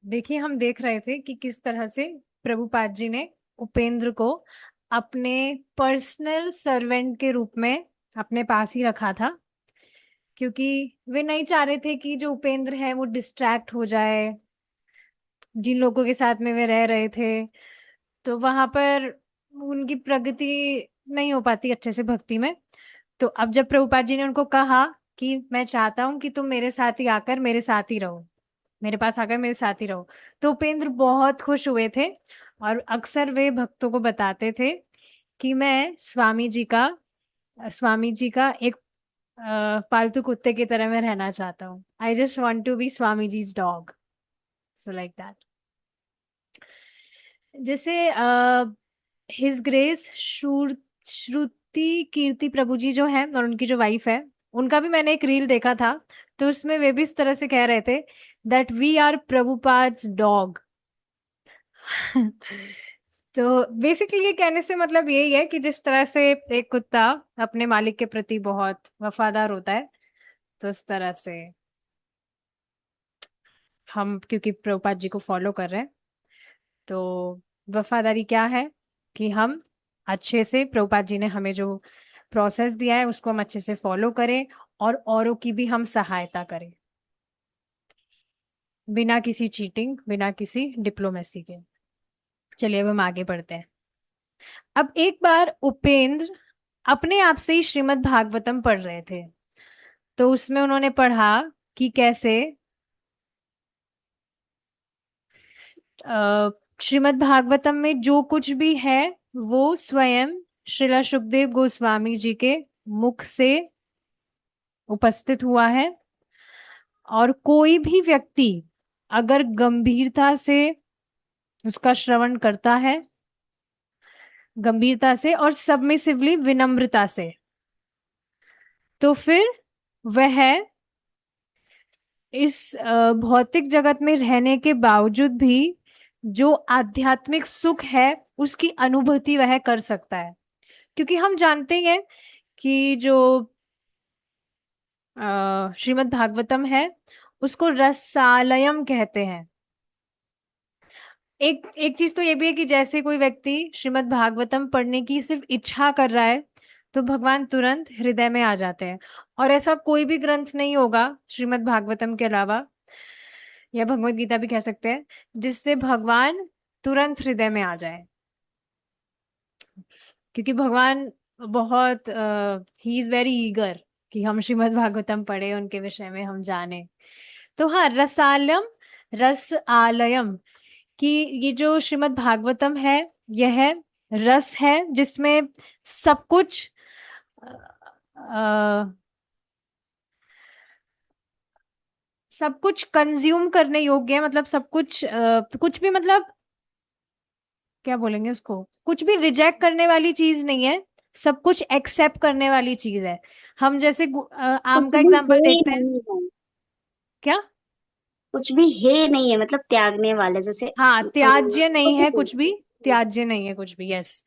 देखिए, हम देख रहे थे कि किस तरह से प्रभुपाद जी ने उपेंद्र को अपने पर्सनल सर्वेंट के रूप में अपने पास ही रखा था, क्योंकि वे नहीं चाह रहे थे कि जो उपेंद्र है वो डिस्ट्रैक्ट हो जाए। जिन लोगों के साथ में वे रह रहे थे, तो वहां पर उनकी प्रगति नहीं हो पाती अच्छे से भक्ति में। तो अब जब प्रभुपाद जी ने उनको कहा कि मैं चाहता हूं कि तुम मेरे साथ ही आकर मेरे साथ ही रहो, मेरे पास आकर मेरे साथ ही रहो, तो उपेंद्र बहुत खुश हुए थे। और अक्सर वे भक्तों को बताते थे कि मैं स्वामी जी का एक पालतू कुत्ते की तरह मैं रहना चाहता हूँ। I just want to be Swami ji's dog, so like that. जैसे हिज ग्रेस श्रुति कीर्ति प्रभु जी जो है और उनकी जो वाइफ है, उनका भी मैंने एक रील देखा था। तो उसमें वे भी इस तरह से कह रहे थे that we are Prabhupad's dog. तो बेसिकली ये कहने से मतलब यही है कि जिस तरह से एक कुत्ता अपने मालिक के प्रति बहुत वफादार होता है, तो उस तरह से हम क्योंकि प्रभुपाद जी को फॉलो कर रहे हैं, तो वफादारी क्या है कि हम अच्छे से प्रभुपाद जी ने हमें जो प्रोसेस दिया है उसको हम अच्छे से फॉलो करें और औरों की भी हम सहायता करें, बिना किसी चीटिंग, बिना किसी डिप्लोमेसी के। चलिए अब हम आगे बढ़ते हैं। अब एक बार उपेंद्र अपने आप से ही श्रीमद् भागवतम पढ़ रहे थे, तो उसमें उन्होंने पढ़ा कि कैसे श्रीमद् भागवतम में जो कुछ भी है वो स्वयं श्रीला सुखदेव गोस्वामी जी के मुख से उपस्थित हुआ है। और कोई भी व्यक्ति अगर गंभीरता से उसका श्रवण करता है, गंभीरता से और सबमिसिवली विनम्रता से, तो फिर वह इस भौतिक जगत में रहने के बावजूद भी जो आध्यात्मिक सुख है उसकी अनुभूति वह कर सकता है। क्योंकि हम जानते हैं कि जो श्रीमद् भागवतम है उसको रसालयम कहते हैं। एक एक चीज तो ये भी है कि जैसे कोई व्यक्ति श्रीमद् भागवतम पढ़ने की सिर्फ इच्छा कर रहा है, तो भगवान तुरंत हृदय में आ जाते हैं। और ऐसा कोई भी ग्रंथ नहीं होगा श्रीमद् भागवतम के अलावा, या भगवत गीता भी कह सकते हैं, जिससे भगवान तुरंत हृदय में आ जाए। क्योंकि भगवान बहुत ही इज वेरी ईगर कि हम श्रीमद् भागवतम पढ़े, उनके विषय में हम जाने। तो हाँ, रसालम, रस आलयम, कि ये जो श्रीमद् भागवतम है यह रस है जिसमें सब कुछ अ, सब कुछ कंज्यूम करने योग्य है। मतलब सब कुछ कुछ भी, मतलब क्या बोलेंगे उसको, कुछ भी रिजेक्ट करने वाली चीज नहीं है, सब कुछ एक्सेप्ट करने वाली चीज है। हम जैसे आम कुछ का भी एग्जांपल है देखते हैं। नहीं है, क्या? कुछ भी है नहीं है, मतलब त्यागने वाले जैसे हाँ, त्याज्य नहीं कुछ है भी कुछ भी, त्याज्य नहीं है कुछ भी, यस।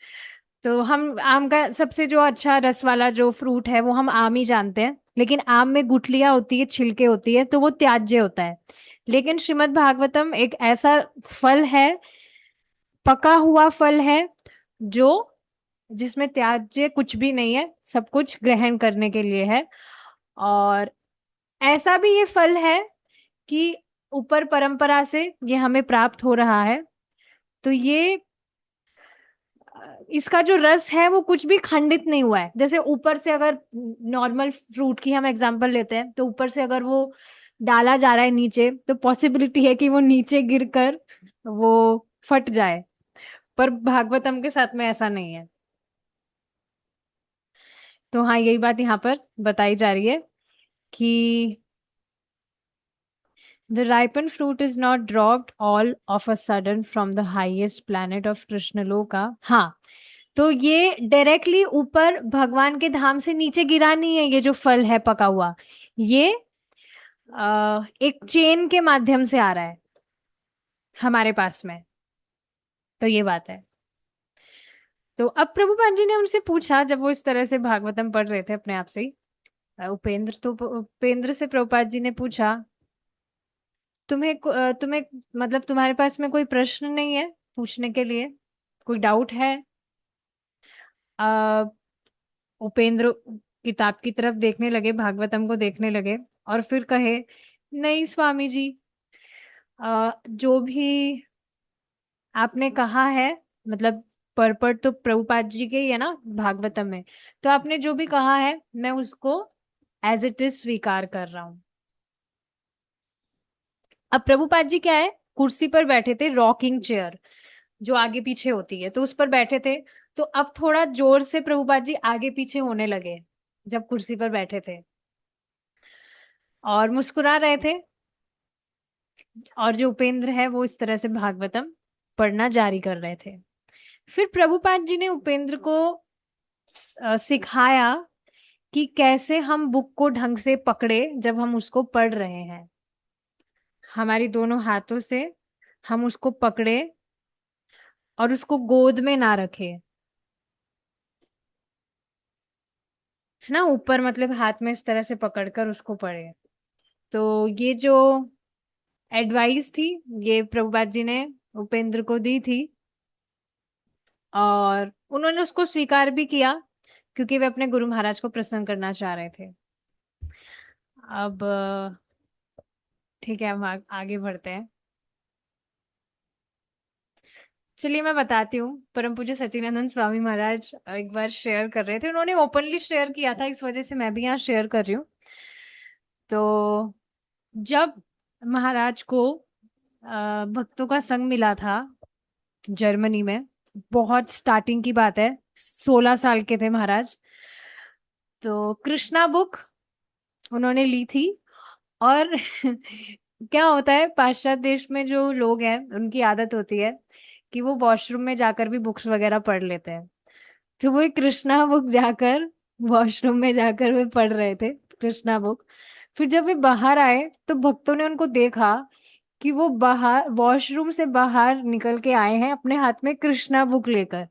तो हम आम का सबसे जो अच्छा रस वाला जो फ्रूट है वो हम आम ही जानते हैं, लेकिन आम में गुठलियां होती है, छिलके होती है, तो वो त्याज्य होता है। लेकिन श्रीमद् भागवतम एक ऐसा फल है, पका हुआ फल है, जो जिसमें त्याज्य कुछ भी नहीं है, सब कुछ ग्रहण करने के लिए है। और ऐसा भी ये फल है कि ऊपर परंपरा से ये हमें प्राप्त हो रहा है। तो ये इसका जो रस है वो कुछ भी खंडित नहीं हुआ है। जैसे ऊपर से अगर नॉर्मल फ्रूट की हम एग्जांपल लेते हैं, तो ऊपर से अगर वो डाला जा रहा है नीचे, तो पॉसिबिलिटी है कि वो नीचे गिरकर वो फट जाए। पर भागवतम के साथ में ऐसा नहीं है। तो हाँ, यही बात यहाँ पर बताई जा रही है कि the ripened fruit is not dropped all of a sudden from the highest planet of कृष्णलोका। हाँ, तो ये डायरेक्टली ऊपर भगवान के धाम से नीचे गिरा नहीं है। ये जो फल है पका हुआ, ये एक चेन के माध्यम से आ रहा है हमारे पास में। तो ये बात है। तो अब प्रभुपाद जी ने उनसे पूछा, जब वो इस तरह से भागवतम पढ़ रहे थे अपने आप से ही, उपेंद्र से प्रभुपाद जी ने पूछा तुम्हें मतलब तुम्हारे पास में कोई प्रश्न नहीं है पूछने के लिए? कोई डाउट है? आ, उपेंद्र किताब की तरफ देखने लगे, भागवतम को देखने लगे, और फिर कहे, नहीं स्वामी जी, जो भी आपने कहा है, मतलब परपट तो प्रभुपाद जी के ही है ना भागवतम में, तो आपने जो भी कहा है मैं उसको एज इट इज स्वीकार कर रहा हूं। अब प्रभुपाद जी क्या है, कुर्सी पर बैठे थे, रॉकिंग चेयर जो आगे पीछे होती है, तो उस पर बैठे थे। तो अब थोड़ा जोर से प्रभुपाद जी आगे पीछे होने लगे जब कुर्सी पर बैठे थे, और मुस्कुरा रहे थे। और जो उपेंद्र है वो इस तरह से भागवतम पढ़ना जारी कर रहे थे। फिर प्रभुपाद जी ने उपेंद्र को सिखाया कि कैसे हम बुक को ढंग से पकड़े जब हम उसको पढ़ रहे हैं। हमारी दोनों हाथों से हम उसको पकड़े और उसको गोद में ना रखे, है ना, ऊपर मतलब हाथ में इस तरह से पकड़कर उसको पढ़े। तो ये जो एडवाइस थी, ये प्रभुपाद जी ने उपेंद्र को दी थी, और उन्होंने उसको स्वीकार भी किया क्योंकि वे अपने गुरु महाराज को प्रसन्न करना चाह रहे थे। अब ठीक है, हम आगे बढ़ते हैं। चलिए मैं बताती हूँ। परम पूज्य सच्चिदानंद स्वामी महाराज एक बार शेयर कर रहे थे, उन्होंने ओपनली शेयर किया था, इस वजह से मैं भी यहाँ शेयर कर रही हूँ। तो जब महाराज को भक्तों का संग मिला था जर्मनी में, बहुत स्टार्टिंग की बात है, 16 साल के थे महाराज, तो कृष्णा बुक उन्होंने ली थी। और क्या होता है, पाश्चात्य देश में जो लोग हैं उनकी आदत होती है कि वो वॉशरूम में जाकर भी बुक्स वगैरह पढ़ लेते हैं। तो वो एक कृष्णा बुक जाकर वॉशरूम में जाकर वे पढ़ रहे थे, कृष्णा बुक। फिर जब वे बाहर आए तो भक्तों ने उनको देखा कि वो बाहर वॉशरूम से बाहर निकल के आए हैं अपने हाथ में कृष्णा बुक लेकर।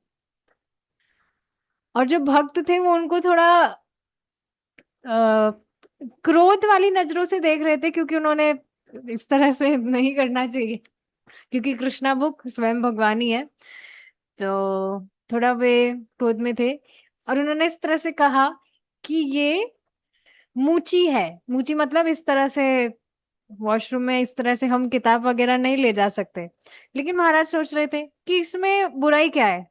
और जो भक्त थे वो उनको थोड़ा क्रोध वाली नजरों से देख रहे थे, क्योंकि उन्होंने इस तरह से नहीं करना चाहिए, क्योंकि कृष्णा बुक स्वयं भगवान ही है। तो थोड़ा वे क्रोध में थे, और उन्होंने इस तरह से कहा कि ये मूची है। मूची मतलब इस तरह से वॉशरूम में इस तरह से हम किताब वगैरह नहीं ले जा सकते। लेकिन महाराज सोच रहे थे कि इसमें बुराई क्या है,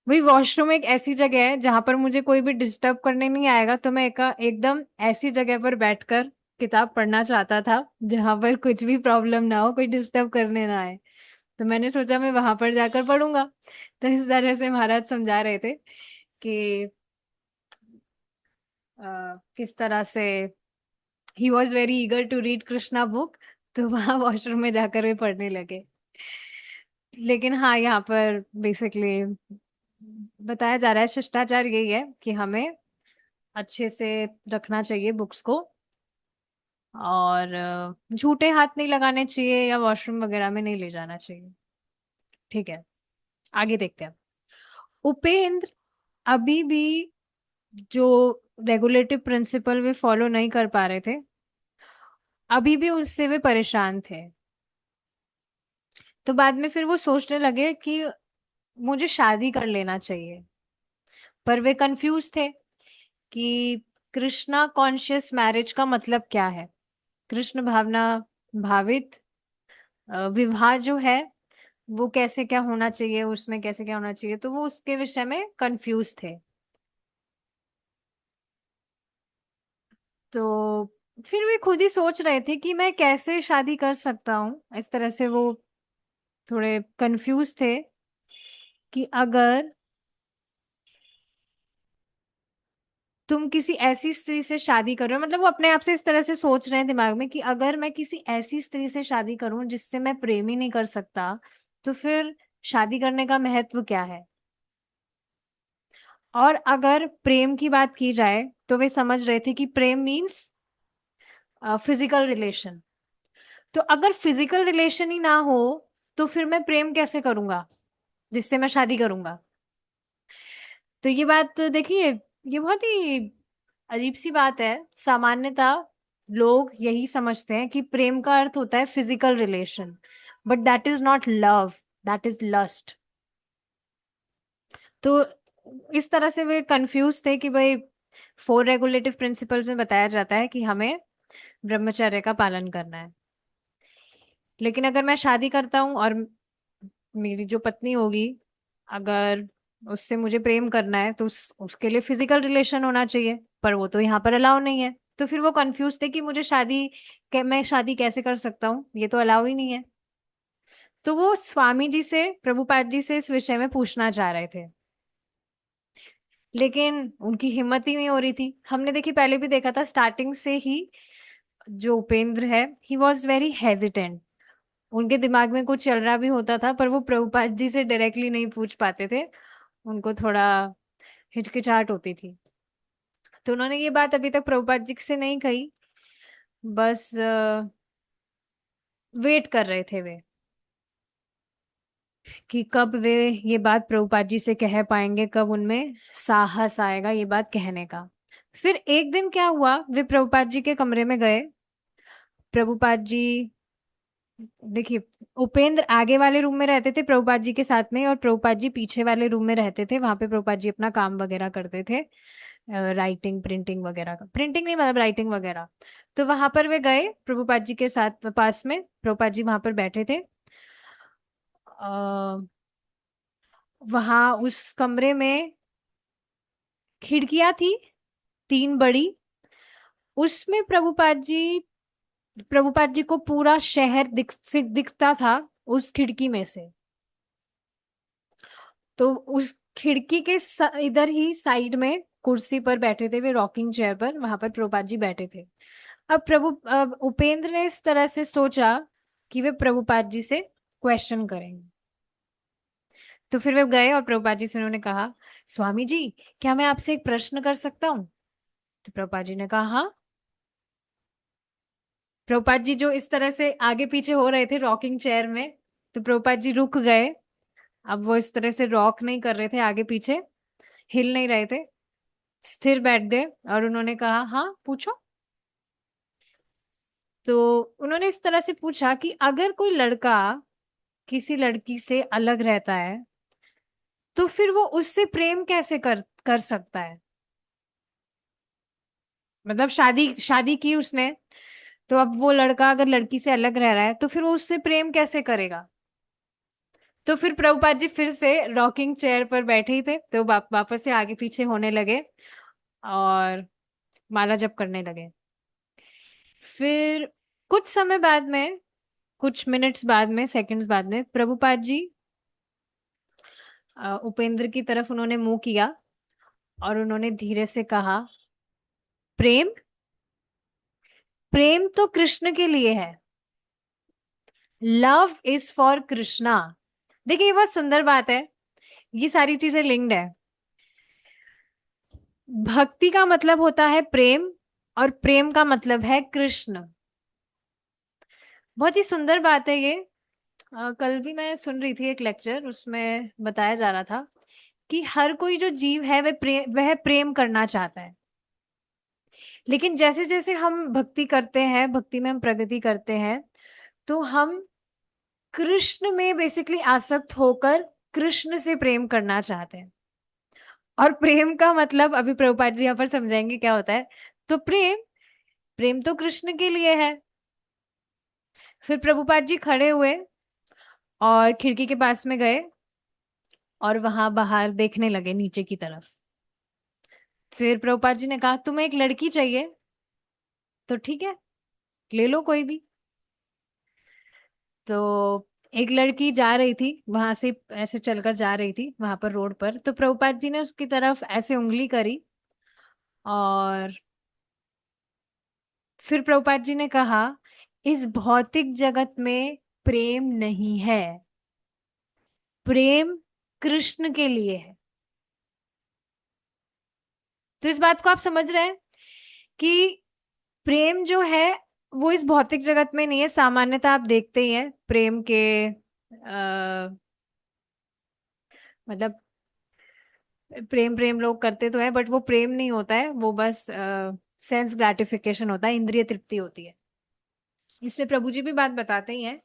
भाई वॉशरूम एक ऐसी जगह है जहां पर मुझे कोई भी डिस्टर्ब करने नहीं आएगा, तो मैं एकदम ऐसी जगह पर बैठकर किताब पढ़ना चाहता था जहां पर कुछ भी प्रॉब्लम ना हो, कोई डिस्टर्ब करने ना आए। तो मैंने सोचा मैं वहां पर जाकर पढ़ूंगा। तो इस तरह से महाराज समझा रहे थे कि किस तरह से he was very eager to read Krishna book, तो वहां वॉशरूम में जाकर वे पढ़ने लगे। लेकिन हाँ, यहाँ पर बेसिकली बताया जा रहा है, शिष्टाचार यही है कि हमें अच्छे से रखना चाहिए बुक्स को, और झूठे हाथ नहीं लगाने चाहिए या वॉशरूम वगैरह में नहीं ले जाना चाहिए। ठीक है, आगे देखते हैं। उपेंद्र अभी भी जो रेगुलेटिव प्रिंसिपल वे फॉलो नहीं कर पा रहे थे, अभी भी उससे वे परेशान थे। तो बाद में फिर वो सोचने लगे कि मुझे शादी कर लेना चाहिए। पर वे कंफ्यूज थे कि कृष्णा कॉन्शियस मैरिज का मतलब क्या है, कृष्ण भावना भावित विवाह जो है वो कैसे क्या होना चाहिए, उसमें कैसे क्या होना चाहिए, तो वो उसके विषय में कंफ्यूज थे। तो फिर वे खुद ही सोच रहे थे कि मैं कैसे शादी कर सकता हूँ, इस तरह से वो थोड़े कंफ्यूज थे कि अगर तुम किसी ऐसी स्त्री से शादी कर रहे हो, मतलब वो अपने आप से इस तरह से सोच रहे हैं दिमाग में कि अगर मैं किसी ऐसी स्त्री से शादी करूं जिससे मैं प्रेम ही नहीं कर सकता, तो फिर शादी करने का महत्व क्या है। और अगर प्रेम की बात की जाए तो वे समझ रहे थे कि प्रेम मीन्स फिजिकल रिलेशन। तो अगर फिजिकल रिलेशन ही ना हो तो फिर मैं प्रेम कैसे करूंगा जिससे मैं शादी करूंगा। तो ये बात तो देखिए, ये बहुत ही अजीब सी बात है। सामान्यतः लोग यही समझते हैं कि प्रेम का अर्थ होता है physical relation, but that is not love, that is lust. तो इस तरह से वे कंफ्यूज थे कि भाई 4 रेगुलेटिव प्रिंसिपल्स में बताया जाता है कि हमें ब्रह्मचर्य का पालन करना है, लेकिन अगर मैं शादी करता हूँ और मेरी जो पत्नी होगी, अगर उससे मुझे प्रेम करना है तो उसके लिए फिजिकल रिलेशन होना चाहिए, पर वो तो यहाँ पर अलाउ नहीं है। तो फिर वो कंफ्यूज थे कि मुझे मैं शादी कैसे कर सकता हूँ, ये तो अलाउ ही नहीं है। तो वो स्वामी जी से, प्रभुपाद जी से इस विषय में पूछना चाह रहे थे, लेकिन उनकी हिम्मत ही नहीं हो रही थी। हमने देखी पहले भी देखा था, स्टार्टिंग से ही जो उपेंद्र है, ही वॉज वेरी हेजिटेंट। उनके दिमाग में कुछ चल रहा भी होता था, पर वो प्रभुपाद जी से डायरेक्टली नहीं पूछ पाते थे, उनको थोड़ा हिचकिचाहट होती थी। तो उन्होंने ये बात अभी तक प्रभुपाद जी से नहीं कही, बस वेट कर रहे थे वे कि कब वे ये बात प्रभुपाद जी से कह पाएंगे, कब उनमें साहस आएगा ये बात कहने का। फिर एक दिन क्या हुआ, वे प्रभुपाद जी के कमरे में गए। प्रभुपाद जी, देखिए, उपेंद्र आगे वाले रूम में रहते थे प्रभुपाद जी के साथ में, और प्रभुपाद जी पीछे वाले रूम में रहते थे, वहां पे प्रभुपाद जी अपना काम वगैरह करते थे, राइटिंग प्रिंटिंग वगैरह का, प्रिंटिंग नहीं मतलब राइटिंग वगैरह। तो वहां पर वे गए प्रभुपाद जी के साथ पास में, प्रभुपाद जी वहां पर बैठे थे। आ, वहां उस कमरे में खिड़कियां थी 3 बड़ी, उसमें प्रभुपाद जी को पूरा शहर दिखता था उस खिड़की में से। तो उस खिड़की के इधर ही साइड में कुर्सी पर बैठे थे वे, रॉकिंग चेयर पर, वहां पर प्रभुपाद जी बैठे थे। अब उपेंद्र ने इस तरह से सोचा कि वे प्रभुपाद जी से क्वेश्चन करेंगे। तो फिर वे गए और प्रभुपाद जी से उन्होंने कहा, स्वामी जी, क्या मैं आपसे एक प्रश्न कर सकता हूँ? तो प्रभुपाद जी ने कहा हाँ। प्रभुपाद जी जो इस तरह से आगे पीछे हो रहे थे रॉकिंग चेयर में, तो प्रभुपाद जी रुक गए। अब वो इस तरह से रॉक नहीं कर रहे थे आगे पीछे, हिल नहीं रहे थे, स्थिर बैठ गए और उन्होंने कहा हाँ पूछो। तो उन्होंने इस तरह से पूछा कि अगर कोई लड़का किसी लड़की से अलग रहता है, तो फिर वो उससे प्रेम कैसे कर सकता है? मतलब शादी शादी की उसने, तो अब वो लड़का अगर लड़की से अलग रह रहा है तो फिर वो उससे प्रेम कैसे करेगा? तो फिर प्रभुपाद जी फिर से रॉकिंग चेयर पर बैठे ही थे, तो वापस से आगे पीछे होने लगे और माला जप करने लगे। फिर कुछ समय बाद में, कुछ मिनट्स बाद में, सेकंड्स बाद में, प्रभुपाद जी उपेंद्र की तरफ उन्होंने मुंह किया और उन्होंने धीरे से कहा, प्रेम, प्रेम तो कृष्ण के लिए है, लव इज फॉर कृष्णा। देखिए ये बहुत सुंदर बात है, ये सारी चीजें लिंक्ड है। भक्ति का मतलब होता है प्रेम, और प्रेम का मतलब है कृष्ण। बहुत ही सुंदर बात है ये। कल भी मैं सुन रही थी एक लेक्चर, उसमें बताया जा रहा था कि हर कोई जो जीव है वह प्रेम करना चाहता है, लेकिन जैसे जैसे हम भक्ति करते हैं, भक्ति में हम प्रगति करते हैं, तो हम कृष्ण में बेसिकली आसक्त होकर कृष्ण से प्रेम करना चाहते हैं। और प्रेम का मतलब अभी प्रभुपाद जी यहाँ पर समझाएंगे क्या होता है। तो प्रेम, प्रेम तो कृष्ण के लिए है। फिर प्रभुपाद जी खड़े हुए और खिड़की के पास में गए और वहां बाहर देखने लगे नीचे की तरफ। फिर प्रभुपाद जी ने कहा, तुम्हें एक लड़की चाहिए तो ठीक है, ले लो कोई भी। तो एक लड़की जा रही थी वहां से, ऐसे चलकर जा रही थी वहां पर रोड पर, तो प्रभुपाद जी ने उसकी तरफ ऐसे उंगली करी और फिर प्रभुपाद जी ने कहा, इस भौतिक जगत में प्रेम नहीं है, प्रेम कृष्ण के लिए है। तो इस बात को आप समझ रहे हैं कि प्रेम जो है वो इस भौतिक जगत में नहीं है। सामान्यतः आप देखते ही हैं प्रेम के मतलब प्रेम प्रेम लोग करते तो हैं, बट वो प्रेम नहीं होता है, वो बस सेंस ग्रेटिफिकेशन होता है, इंद्रिय तृप्ति होती है। इसमें प्रभु जी भी बात बताते ही हैं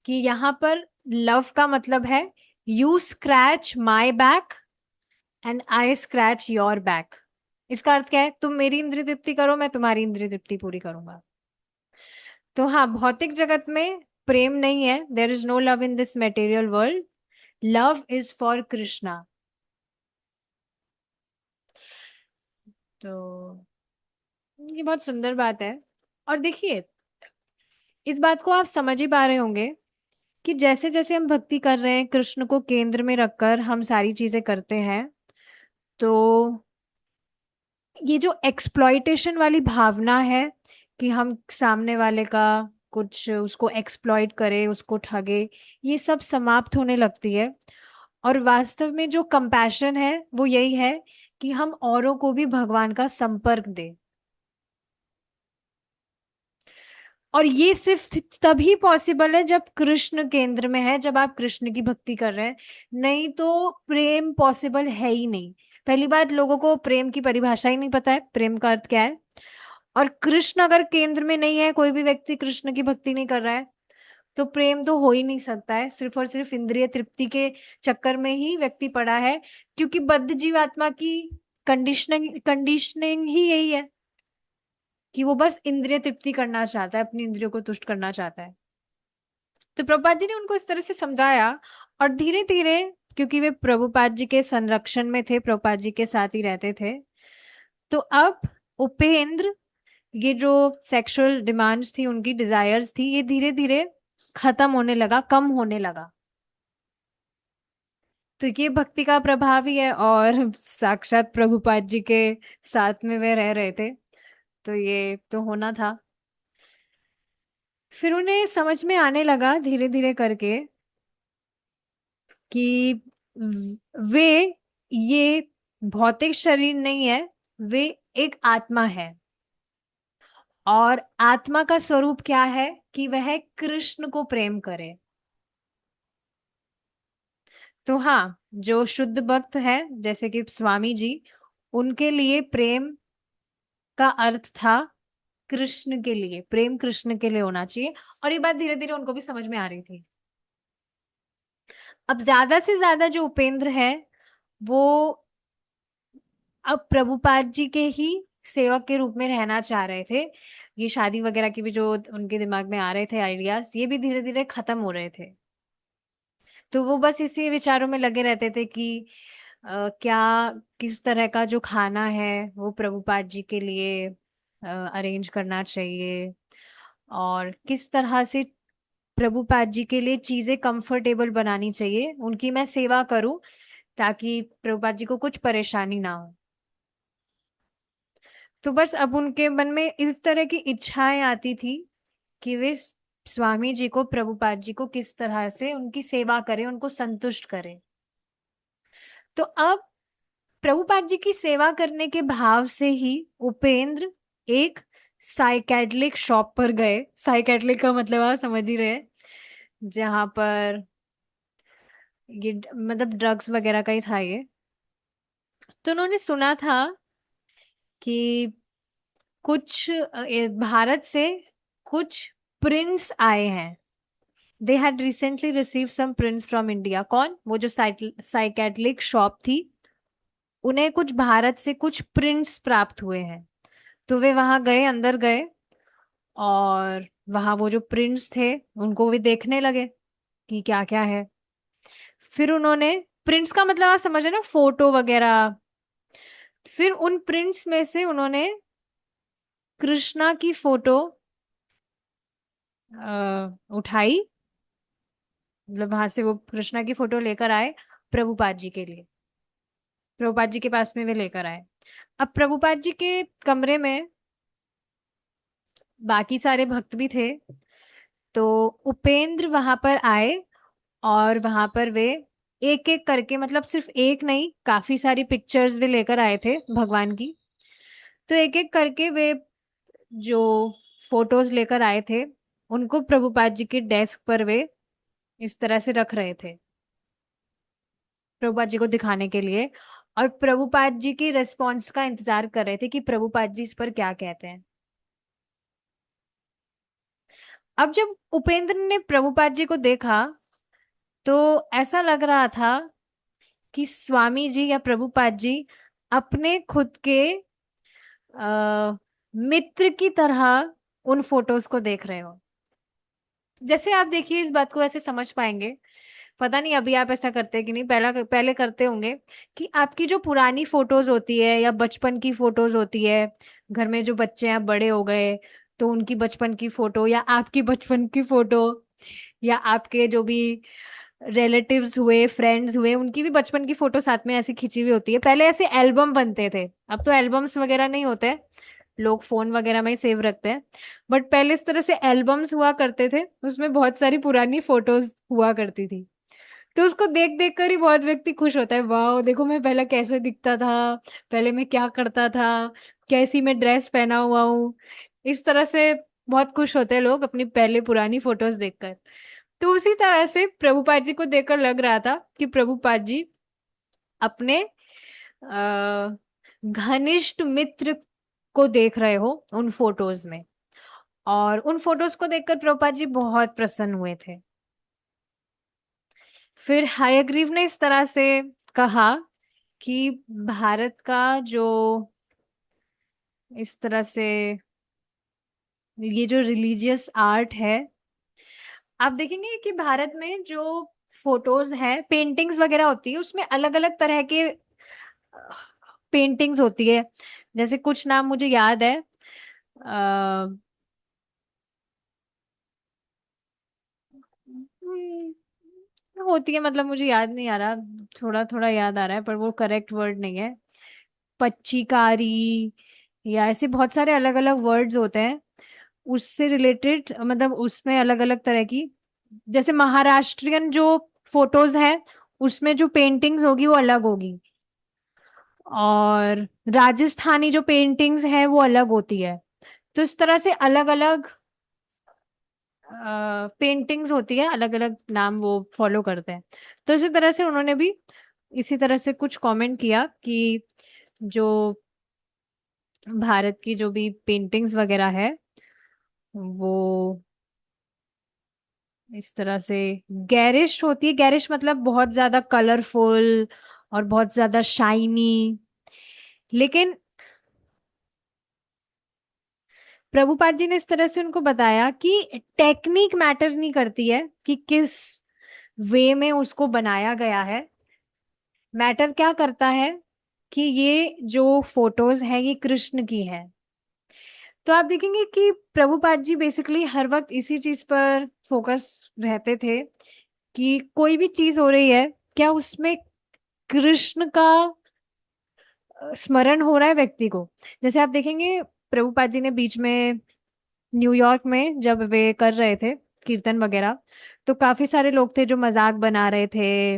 कि यहाँ पर लव का मतलब है you scratch my back and I scratch your back. इसका अर्थ क्या है? तुम मेरी इंद्रिय तृप्ति करो, मैं तुम्हारी इंद्रिय तृप्ति पूरी करूंगा। तो हाँ, भौतिक जगत में प्रेम नहीं है, there is no love in this material world, love is for Krishna. तो ये बहुत सुंदर बात है। और देखिए, इस बात को आप समझ ही पा रहे होंगे कि जैसे जैसे हम भक्ति कर रहे हैं, कृष्ण को केंद्र में रखकर हम सारी चीजें करते हैं, तो ये जो एक्सप्लॉइटेशन वाली भावना है कि हम सामने वाले का कुछ उसको एक्सप्लॉइट करें, उसको ठगे, ये सब समाप्त होने लगती है। और वास्तव में जो कंपैशन है वो यही है कि हम औरों को भी भगवान का संपर्क दें। और ये सिर्फ तभी पॉसिबल है जब कृष्ण केंद्र में है, जब आप कृष्ण की भक्ति कर रहे हैं। नहीं तो प्रेम पॉसिबल है ही नहीं। पहली बात, लोगों को प्रेम की परिभाषा ही नहीं पता है, प्रेम का अर्थ क्या है। और कृष्ण अगर केंद्र में नहीं है, कोई भी व्यक्ति कृष्ण की भक्ति नहीं कर रहा है, तो प्रेम तो हो ही नहीं सकता है। सिर्फ और सिर्फ इंद्रिय तृप्ति के चक्कर में ही व्यक्ति पड़ा है, क्योंकि बद्ध जीवात्मा की कंडीशनिंग कंडीशनिंग ही यही है कि वो बस इंद्रिय तृप्ति करना चाहता है, अपनी इंद्रियों को तुष्ट करना चाहता है। तो प्रभुपाद जी ने उनको इस तरह से समझाया, और धीरे धीरे, क्योंकि वे प्रभुपाद जी के संरक्षण में थे, प्रभुपाद जी के साथ ही रहते थे, तो अब उपेंद्र, ये जो सेक्सुअल डिमांड्स थी, उनकी डिजायर्स थी, ये धीरे धीरे खत्म होने लगा, कम होने लगा। तो ये भक्ति का प्रभाव ही है, और साक्षात प्रभुपाद जी के साथ में वे रह रहे थे, तो ये तो होना था। फिर उन्हें समझ में आने लगा धीरे धीरे करके कि वे ये भौतिक शरीर नहीं है, वे एक आत्मा है। और आत्मा का स्वरूप क्या है कि वह कृष्ण को प्रेम करे। तो हाँ, जो शुद्ध भक्त है जैसे कि स्वामी जी, उनके लिए प्रेम का अर्थ था कृष्ण के लिए, प्रेम कृष्ण के लिए होना चाहिए। और ये बात धीरे धीरे उनको भी समझ में आ रही थी। अब ज्यादा से ज्यादा जो उपेंद्र है, वो अब प्रभुपाद जी के ही सेवक के रूप में रहना चाह रहे थे। ये शादी वगैरह की भी जो उनके दिमाग में आ रहे थे आइडियाज, ये भी धीरे धीरे खत्म हो रहे थे। तो वो बस इसी विचारों में लगे रहते थे कि क्या, किस तरह का जो खाना है वो प्रभुपाद जी के लिए अरेंज करना चाहिए, और किस तरह से प्रभुपाद जी के लिए चीजें कंफर्टेबल बनानी चाहिए, उनकी मैं सेवा करूं, ताकि प्रभुपाद जी को कुछ परेशानी ना हो। तो बस अब उनके मन में इस तरह की इच्छाएं आती थी कि वे स्वामी जी को, प्रभुपाद जी को किस तरह से उनकी सेवा करें, उनको संतुष्ट करें। तो अब प्रभुपाद जी की सेवा करने के भाव से ही उपेंद्र एक साइकेडलिक शॉप पर गए। साइकेडलिक का मतलब आप समझ ही रहे हैं, जहां पर ये मतलब ड्रग्स वगैरह का ही था ये। तो उन्होंने सुना था कि कुछ भारत से कुछ प्रिंस आए हैं। They had recently receive some prince from India. कौन? वो जो साइकेडलिक शॉप थी, उन्हें कुछ भारत से कुछ प्रिंस प्राप्त हुए हैं। तो वे वहां गए, अंदर गए, और वहां वो जो प्रिंस थे उनको भी देखने लगे कि क्या क्या है। फिर उन्होंने, प्रिंस का मतलब आप समझ रहे ना, फोटो वगैरह। फिर उन प्रिंट्स में से उन्होंने कृष्णा की फोटो उठाई, मतलब वहां से वो कृष्णा की फोटो लेकर आए प्रभुपाद जी के लिए। प्रभुपाद जी के पास में वे लेकर आए। अब प्रभुपाद जी के कमरे में बाकी सारे भक्त भी थे, तो उपेंद्र वहां पर आए, और वहां पर वे एक एक करके, मतलब सिर्फ एक नहीं, काफी सारी पिक्चर्स वे लेकर आए थे भगवान की। तो एक एक करके वे जो फोटोज लेकर आए थे, उनको प्रभुपाद जी के डेस्क पर वे इस तरह से रख रहे थे प्रभुपाद जी को दिखाने के लिए। और प्रभुपाद जी की रिस्पॉन्स का इंतजार कर रहे थे कि प्रभुपाद जी इस पर क्या कहते हैं। अब जब उपेंद्र ने प्रभुपाद जी को देखा तो ऐसा लग रहा था कि स्वामी जी या प्रभुपाद जी अपने खुद के मित्र की तरह उन फोटोज को देख रहे हो। जैसे आप देखिए इस बात को ऐसे समझ पाएंगे, पता नहीं अभी आप ऐसा करते हैं कि नहीं, पहला पहले करते होंगे, कि आपकी जो पुरानी फोटोज होती है या बचपन की फोटोज होती है, घर में जो बच्चे हैं बड़े हो गए तो उनकी बचपन की फोटो या आपकी बचपन की फोटो, या आपके जो भी रिलेटिव्स हुए फ्रेंड्स हुए उनकी भी बचपन की फोटो साथ में ऐसी खिंची हुई होती है। पहले ऐसे एल्बम बनते थे, अब तो एल्बम्स वगैरह नहीं होते, लोग फोन वगैरह में ही सेव रखते हैं। बट पहले इस तरह से एल्बम्स हुआ करते थे, उसमें बहुत सारी पुरानी फोटोज हुआ करती थी। तो उसको देख देख कर ही बहुत व्यक्ति खुश होता है, वाह देखो मैं पहले कैसे दिखता था, पहले मैं क्या करता था, कैसी मैं ड्रेस पहना हुआ हूँ। इस तरह से बहुत खुश होते हैं लोग अपनी पहले पुरानी फोटोज देखकर। तो उसी तरह से प्रभुपाद जी को देखकर लग रहा था कि प्रभुपाद जी अपने घनिष्ठ मित्र को देख रहे हो उन फोटोज में। और उन फोटोज को देखकर प्रभुपाद जी बहुत प्रसन्न हुए थे। फिर हयग्रीव ने इस तरह से कहा कि भारत का जो इस तरह से ये जो रिलीजियस आर्ट है, आप देखेंगे कि भारत में जो फोटोज है पेंटिंग्स वगैरह होती है उसमें अलग अलग तरह के पेंटिंग्स होती है। जैसे कुछ नाम मुझे याद है, होती है, मतलब मुझे याद नहीं आ रहा, थोड़ा थोड़ा याद आ रहा है पर वो करेक्ट वर्ड नहीं है। पच्चीकारी या ऐसे बहुत सारे अलग अलग वर्ड्स होते हैं उससे रिलेटेड, मतलब उसमें अलग अलग तरह की, जैसे महाराष्ट्रियन जो फोटोज है उसमें जो पेंटिंग्स होगी वो अलग होगी, और राजस्थानी जो पेंटिंग्स है वो अलग होती है। तो इस तरह से अलग अलग पेंटिंग्स होती है, अलग अलग नाम वो फॉलो करते हैं। तो इसी तरह से उन्होंने भी इसी तरह से कुछ कमेंट किया कि जो भारत की जो भी पेंटिंग्स वगैरह है वो इस तरह से गैरिश होती है। गैरिश मतलब बहुत ज्यादा कलरफुल और बहुत ज्यादा शाइनी। लेकिन प्रभुपाद जी ने इस तरह से उनको बताया कि टेक्निक मैटर नहीं करती है कि किस वे में उसको बनाया गया है। मैटर क्या करता है कि ये जो फोटोज है ये कृष्ण की है। तो आप देखेंगे कि प्रभुपाद जी बेसिकली हर वक्त इसी चीज पर फोकस रहते थे कि कोई भी चीज हो रही है क्या उसमें कृष्ण का स्मरण हो रहा है व्यक्ति को। जैसे आप देखेंगे प्रभुपाद जी ने बीच में न्यूयॉर्क में जब वे कर रहे थे कीर्तन वगैरह, तो काफी सारे लोग थे जो मजाक बना रहे थे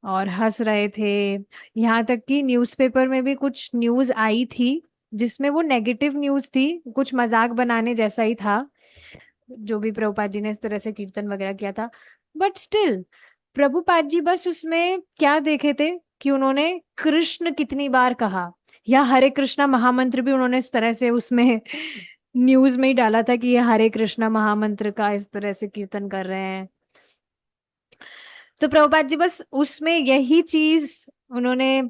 और हंस रहे थे। यहाँ तक कि न्यूज़पेपर में भी कुछ न्यूज़ आई थी जिसमें वो नेगेटिव न्यूज़ थी, कुछ मजाक बनाने जैसा ही था जो भी प्रभुपाद जी ने इस तरह से कीर्तन वगैरह किया था। बट स्टिल प्रभुपाद जी बस उसमें क्या देखे थे कि उन्होंने कृष्ण कितनी बार कहा, या हरे कृष्णा महामंत्र भी उन्होंने इस तरह से उसमें न्यूज में ही डाला था कि ये हरे कृष्णा महामंत्र का इस तरह से कीर्तन कर रहे हैं। तो प्रभुपाद जी बस उसमें यही चीज उन्होंने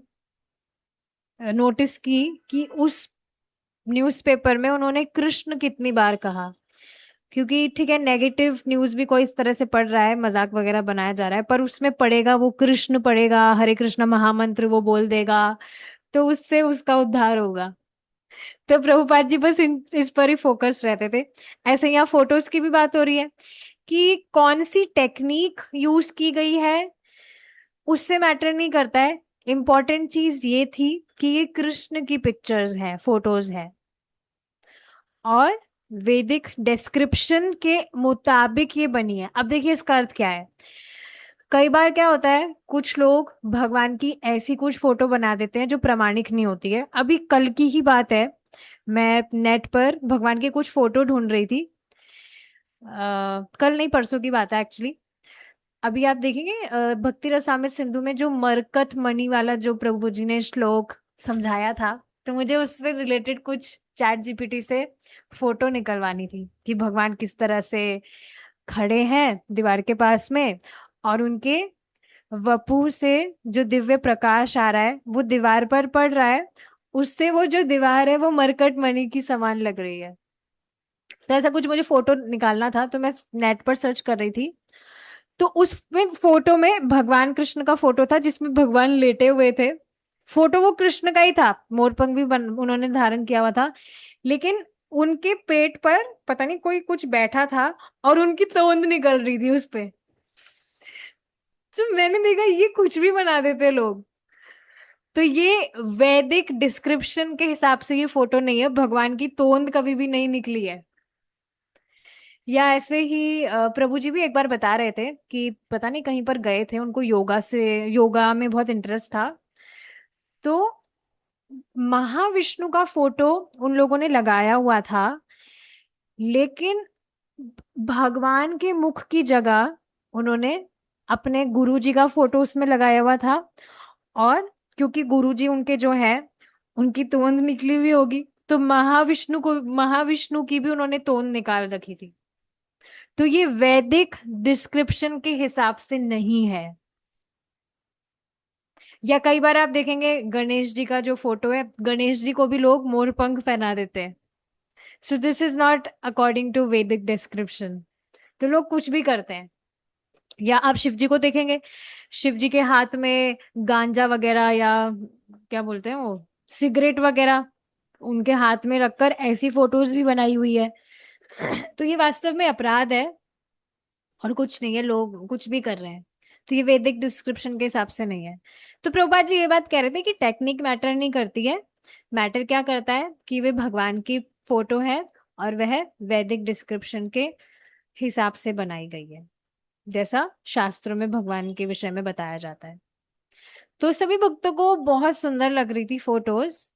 नोटिस की कि उस न्यूज़पेपर में उन्होंने कृष्ण कितनी बार कहा। क्योंकि ठीक है नेगेटिव न्यूज भी कोई इस तरह से पढ़ रहा है, मजाक वगैरह बनाया जा रहा है, पर उसमें पढ़ेगा वो कृष्ण पढ़ेगा, हरे कृष्ण महामंत्र वो बोल देगा, तो उससे उसका उद्धार होगा। तो प्रभुपाद जी बस इस पर ही फोकस रहते थे। ऐसे यहाँ फोटोज की भी बात हो रही है कि कौन सी टेक्निक यूज की गई है उससे मैटर नहीं करता है। इम्पोर्टेंट चीज ये थी कि ये कृष्ण की पिक्चर्स हैं, फोटोज हैं, और वैदिक डिस्क्रिप्शन के मुताबिक ये बनी है। अब देखिए इसका अर्थ क्या है। कई बार क्या होता है कुछ लोग भगवान की ऐसी कुछ फोटो बना देते हैं जो प्रमाणिक नहीं होती है। अभी कल की ही बात है, मैं नेट पर भगवान की कुछ फोटो ढूंढ रही थी, कल नहीं परसों की बात है एक्चुअली। अभी आप देखेंगे भक्ति रसामृत सिंधु में जो मरकत मणि वाला जो प्रभु जी ने श्लोक समझाया था, तो मुझे उससे रिलेटेड कुछ चैट जीपीटी से फोटो निकलवानी थी कि भगवान किस तरह से खड़े हैं दीवार के पास में, और उनके वपू से जो दिव्य प्रकाश आ रहा है वो दीवार पर पड़ रहा है, उससे वो जो दीवार है वो मरकट मणि की समान लग रही है। तो ऐसा कुछ मुझे फोटो निकालना था, तो मैं नेट पर सर्च कर रही थी, तो उसमें फोटो में भगवान कृष्ण का फोटो था जिसमें भगवान लेटे हुए थे। फोटो वो कृष्ण का ही था, मोरपंख भी उन्होंने धारण किया हुआ था, लेकिन उनके पेट पर पता नहीं कोई कुछ बैठा था और उनकी तोंद निकल रही थी उस पे। तो मैंने देखा ये कुछ भी बना देते लोग। तो ये वैदिक डिस्क्रिप्शन के हिसाब से ये फोटो नहीं है, भगवान की तोंद कभी भी नहीं निकली है। या ऐसे ही प्रभु जी भी एक बार बता रहे थे कि पता नहीं कहीं पर गए थे, उनको योगा में बहुत इंटरेस्ट था, तो महाविष्णु का फोटो उन लोगों ने लगाया हुआ था, लेकिन भगवान के मुख की जगह उन्होंने अपने गुरु जी का फोटो उसमें लगाया हुआ था। और क्योंकि गुरु जी उनके जो है उनकी तोंद निकली हुई होगी, तो महाविष्णु की भी उन्होंने तोंद निकाल रखी थी। तो ये वैदिक डिस्क्रिप्शन के हिसाब से नहीं है। या कई बार आप देखेंगे गणेश जी का जो फोटो है, गणेश जी को भी लोग मोर पंख पहना देते हैं। So this is not according to Vedic description. तो लोग कुछ भी करते हैं। या आप शिव जी को देखेंगे, शिव जी के हाथ में गांजा वगैरह या क्या बोलते हैं वो, सिगरेट वगैरह उनके हाथ में रखकर ऐसी फोटोज भी बनाई हुई है। तो ये वास्तव में अपराध है और कुछ नहीं है, लोग कुछ भी कर रहे हैं। तो ये वैदिक डिस्क्रिप्शन के हिसाब से नहीं है। तो प्रभुपाद जी ये बात कह रहे थे कि टेक्निक मैटर नहीं करती है, मैटर क्या करता है कि वे भगवान की फोटो है और वह वैदिक डिस्क्रिप्शन के हिसाब से बनाई गई है, जैसा शास्त्रों में भगवान के विषय में बताया जाता है। तो सभी भक्तों को बहुत सुंदर लग रही थी फोटोज,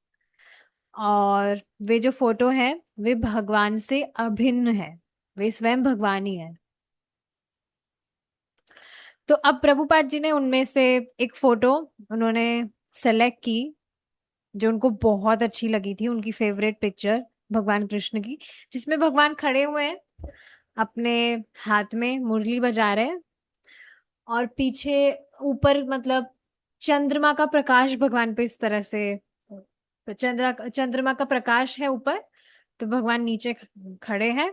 और वे जो फोटो है वे भगवान से अभिन्न है, वे स्वयं भगवान ही है। तो अब प्रभुपाद जी ने उनमें से एक फोटो उन्होंने सेलेक्ट की जो उनको बहुत अच्छी लगी थी, उनकी फेवरेट पिक्चर भगवान कृष्ण की, जिसमें भगवान खड़े हुए हैं, अपने हाथ में मुरली बजा रहे हैं, और पीछे ऊपर मतलब चंद्रमा का प्रकाश भगवान पे इस तरह से, तो चंद्रमा का प्रकाश है ऊपर, तो भगवान नीचे खड़े हैं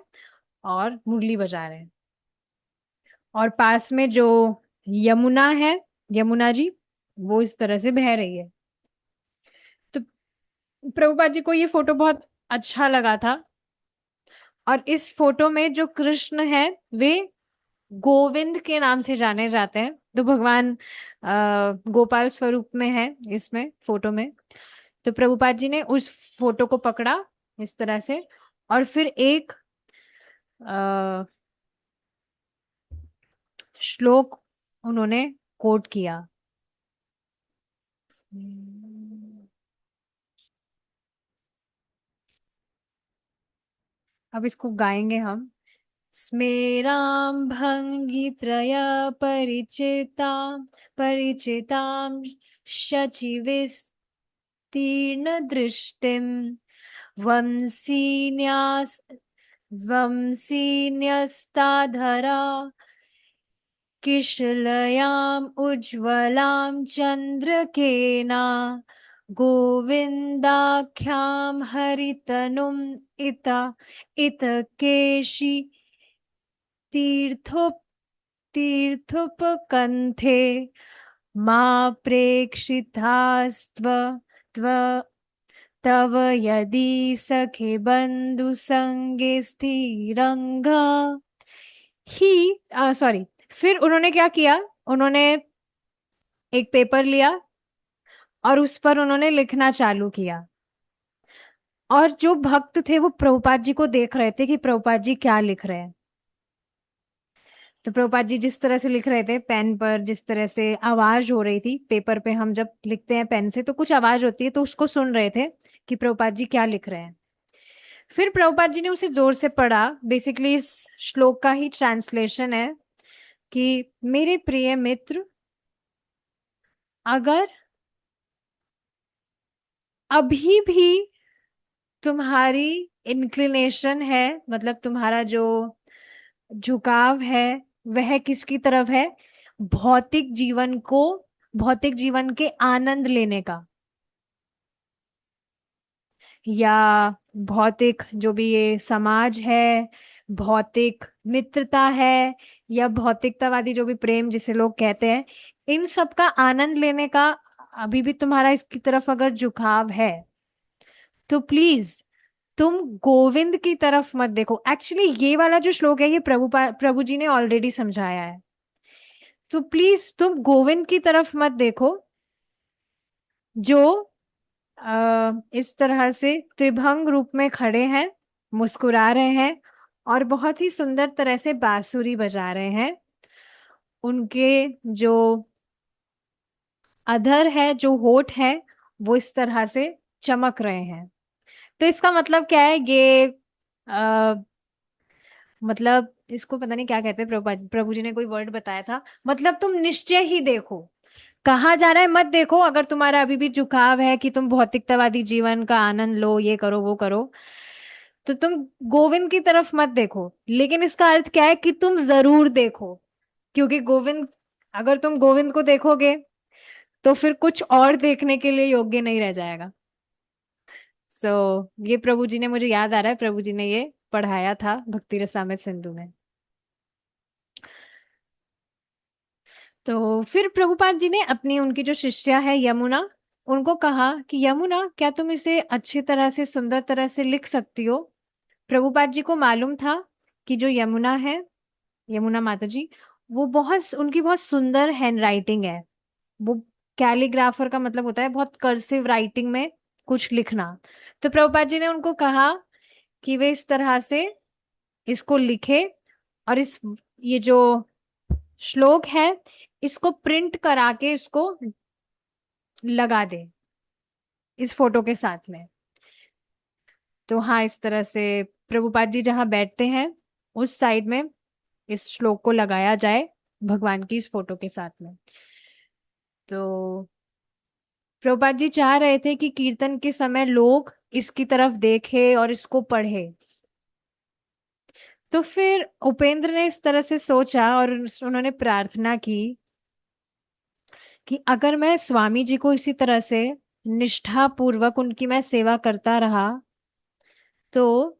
और मुरली बजा रहे हैं। और पास में जो यमुना है, यमुना जी, वो इस तरह से बह रही है। तो प्रभुपाद जी को ये फोटो बहुत अच्छा लगा था। और इस फोटो में जो कृष्ण है वे गोविंद के नाम से जाने जाते हैं, तो भगवान गोपाल स्वरूप में है इसमें फोटो में। तो प्रभुपाद जी ने उस फोटो को पकड़ा इस तरह से, और फिर एक अ, श्लोक उन्होंने कोट किया। अब इसको गाएंगे हम। स्मेरां भंगी त्रय परिचितां परिचितां शचिविस्तीर्ण दृष्टिं वंशीन्यास वंशीन्यस्ताधरा किशलयाम् उज्ज्वलां चन्द्रकेना गोविन्दाख्यां हरितनुम् इता इतकेशी तीर्थोप तीर्थोपकंथे मा प्रेक्षितास्त्व त्व तव यदि सखे बंधु संगे स्थिरंगा ही सॉरी। फिर उन्होंने क्या किया, उन्होंने एक पेपर लिया और उस पर उन्होंने लिखना चालू किया, और जो भक्त थे वो प्रभुपाद जी को देख रहे थे कि प्रभुपाद जी क्या लिख रहे हैं। तो प्रभुपाद जी जिस तरह से लिख रहे थे पेन पर, जिस तरह से आवाज हो रही थी पेपर पे, हम जब लिखते हैं पेन से तो कुछ आवाज होती है, तो उसको सुन रहे थे कि प्रभुपाद जी क्या लिख रहे हैं। फिर प्रभुपाद जी ने उसे जोर से पढ़ा। बेसिकली इस श्लोक का ही ट्रांसलेशन है कि मेरे प्रिय मित्र, अगर अभी भी तुम्हारी इंक्लिनेशन है, मतलब तुम्हारा जो झुकाव है वह किसकी तरफ है, भौतिक जीवन को, भौतिक जीवन के आनंद लेने का, या भौतिक जो भी ये समाज है, भौतिक मित्रता है, या भौतिकतावादी जो भी प्रेम जिसे लोग कहते हैं, इन सब का आनंद लेने का अभी भी तुम्हारा इसकी तरफ अगर झुकाव है, तो प्लीज तुम गोविंद की तरफ मत देखो। एक्चुअली ये वाला जो श्लोक है ये प्रभु जी ने ऑलरेडी समझाया है। तो प्लीज तुम गोविंद की तरफ मत देखो, जो इस तरह से त्रिभंग रूप में खड़े हैं, मुस्कुरा रहे हैं और बहुत ही सुंदर तरह से बांसुरी बजा रहे हैं। उनके जो अधर है, जो होठ है, वो इस तरह से चमक रहे हैं। तो इसका मतलब क्या है, ये आ, मतलब इसको पता नहीं क्या कहते हैं, प्रभु जी ने कोई वर्ड बताया था, मतलब तुम निश्चय ही देखो, कहाँ जा रहा है मत देखो। अगर तुम्हारा अभी भी झुकाव है कि तुम भौतिकतावादी जीवन का आनंद लो, ये करो वो करो, तो तुम गोविंद की तरफ मत देखो। लेकिन इसका अर्थ क्या है कि तुम जरूर देखो, क्योंकि गोविंद, अगर तुम गोविंद को देखोगे तो फिर कुछ और देखने के लिए योग्य नहीं रह जाएगा। सो ये प्रभु जी ने, मुझे याद आ रहा है प्रभु जी ने ये पढ़ाया था भक्ति रसामृत सिंधु में। तो फिर प्रभुपाद जी ने अपनी, उनकी जो शिष्या है यमुना, उनको कहा कि यमुना, क्या तुम इसे अच्छी तरह से, सुंदर तरह से लिख सकती हो। प्रभुपाद जी को मालूम था कि जो यमुना है, यमुना माता जी, वो बहुत, उनकी बहुत सुंदर हैंड राइटिंग है। वो कैलीग्राफर का मतलब होता है बहुत कर्सिव राइटिंग में कुछ लिखना। तो प्रभुपाद जी ने उनको कहा कि वे इस तरह से इसको लिखे, और इस, ये जो श्लोक है, इसको प्रिंट करा के इसको लगा दे इस फोटो के साथ में। तो हाँ, इस तरह से प्रभुपाद जी जहाँ बैठते हैं उस साइड में इस श्लोक को लगाया जाए भगवान की इस फोटो के साथ में। तो प्रभुपाद जी चाह रहे थे कि कीर्तन के समय लोग इसकी तरफ देखे और इसको पढ़े। तो फिर उपेंद्र ने इस तरह से सोचा और उन्होंने प्रार्थना की कि अगर मैं स्वामी जी को इसी तरह से निष्ठा पूर्वक उनकी मैं सेवा करता रहा, तो